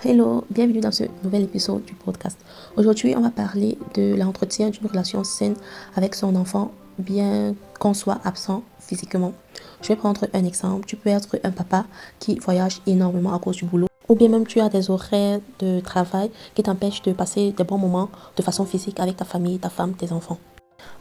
Hello, bienvenue dans ce nouvel épisode du podcast. Aujourd'hui, on va parler de l'entretien d'une relation saine avec son enfant, bien qu'on soit absent physiquement. Je vais prendre un exemple. Tu peux être un papa qui voyage énormément à cause du boulot, ou bien même tu as des horaires de travail qui t'empêchent de passer des bons moments de façon physique avec ta famille, ta femme, tes enfants.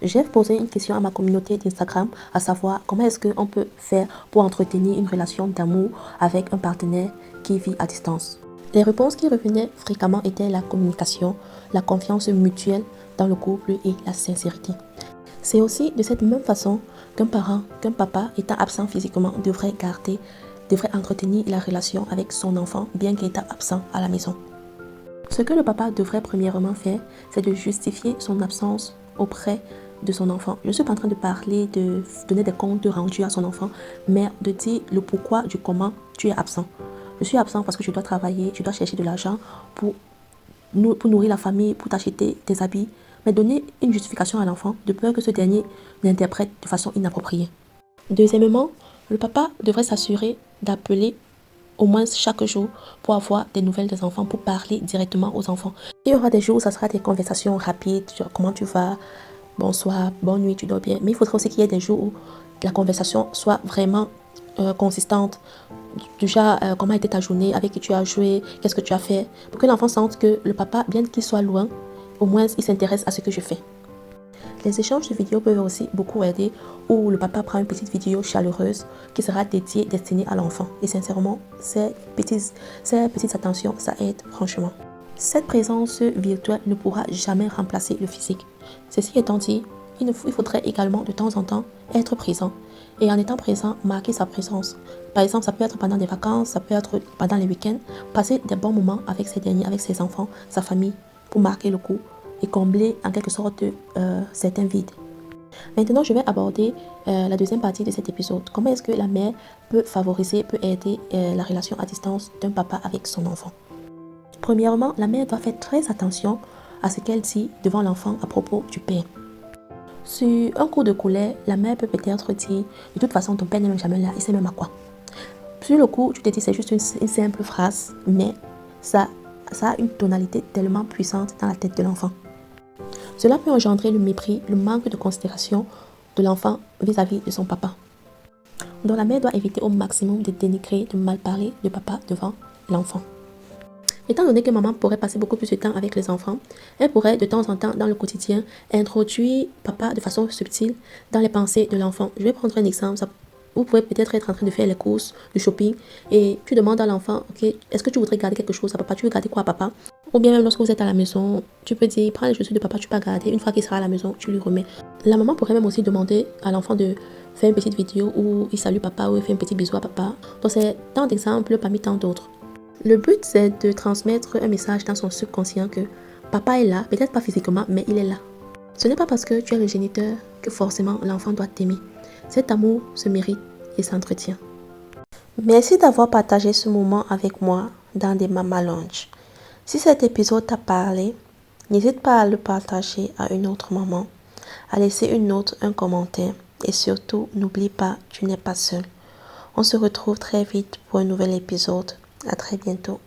J'ai posé une question à ma communauté d'Instagram, à savoir comment est-ce qu'on peut faire pour entretenir une relation d'amour avec un partenaire qui vit à distance. Les réponses qui revenaient fréquemment étaient la communication, la confiance mutuelle dans le couple et la sincérité. C'est aussi de cette même façon qu'un parent, qu'un papa étant absent physiquement devrait entretenir la relation avec son enfant bien qu'il étant absent à la maison. Ce que le papa devrait premièrement faire, c'est de justifier son absence auprès de son enfant. Je ne suis pas en train de parler de donner des comptes rendus à son enfant, mais de dire le pourquoi du comment tu es absent. Je suis absent parce que je dois travailler, je dois chercher de l'argent pour nourrir la famille, pour t'acheter des habits. Mais donner une justification à l'enfant de peur que ce dernier l'interprète de façon inappropriée. Deuxièmement, le papa devrait s'assurer d'appeler au moins chaque jour pour avoir des nouvelles des enfants, pour parler directement aux enfants. Il y aura des jours où ça sera des conversations rapides sur comment tu vas, bonsoir, bonne nuit, tu dors bien. Mais il faudra aussi qu'il y ait des jours où la conversation soit vraiment consistante. Déjà, comment était ta journée, avec qui tu as joué, qu'est-ce que tu as fait, pour que l'enfant sente que le papa, bien qu'il soit loin, au moins il s'intéresse à ce que je fais. Les échanges de vidéos peuvent aussi beaucoup aider, où le papa prend une petite vidéo chaleureuse qui sera destinée à l'enfant. Et sincèrement, ces petites attentions, ça aide franchement. Cette présence virtuelle ne pourra jamais remplacer le physique. Ceci étant dit, il faudrait également de temps en temps être présent. Et en étant présent, marquer sa présence. Par exemple, ça peut être pendant des vacances, ça peut être pendant les week-ends. Passer des bons moments avec ses derniers, avec ses enfants, sa famille, pour marquer le coup et combler en quelque sorte certains vides. Maintenant, je vais aborder la deuxième partie de cet épisode. Comment est-ce que la mère peut aider la relation à distance d'un papa avec son enfant? Premièrement, la mère doit faire très attention à ce qu'elle dit devant l'enfant à propos du père. Sur un coup de colère, la mère peut peut-être dire « De toute façon, ton père n'est même jamais là, il sait même à quoi ». Sur le coup, tu te dis c'est juste une simple phrase, mais ça a une tonalité tellement puissante dans la tête de l'enfant. Cela peut engendrer le mépris, le manque de considération de l'enfant vis-à-vis de son papa. Donc la mère doit éviter au maximum de dénigrer, de mal parler de papa devant l'enfant. Étant donné que maman pourrait passer beaucoup plus de temps avec les enfants, elle pourrait de temps en temps dans le quotidien introduire papa de façon subtile dans les pensées de l'enfant. Je vais prendre un exemple. Vous pouvez peut-être être en train de faire les courses, du shopping, et tu demandes à l'enfant, ok, est-ce que tu voudrais garder quelque chose à papa? Tu veux garder quoi à papa? Ou bien même lorsque vous êtes à la maison, tu peux dire, prends les chaussures de papa, tu peux garder. Une fois qu'il sera à la maison, tu lui remets. La maman pourrait même aussi demander à l'enfant de faire une petite vidéo où il salue papa, ou il fait un petit bisou à papa. Donc c'est tant d'exemples parmi tant d'autres. Le but, c'est de transmettre un message dans son subconscient que papa est là, peut-être pas physiquement, mais il est là. Ce n'est pas parce que tu es le géniteur que forcément l'enfant doit t'aimer. Cet amour se mérite et s'entretient. Merci d'avoir partagé ce moment avec moi dans des Mama Lounge. Si cet épisode t'a parlé, n'hésite pas à le partager à une autre maman, à laisser une note, un commentaire et surtout, n'oublie pas, tu n'es pas seul. On se retrouve très vite pour un nouvel épisode. À très bientôt.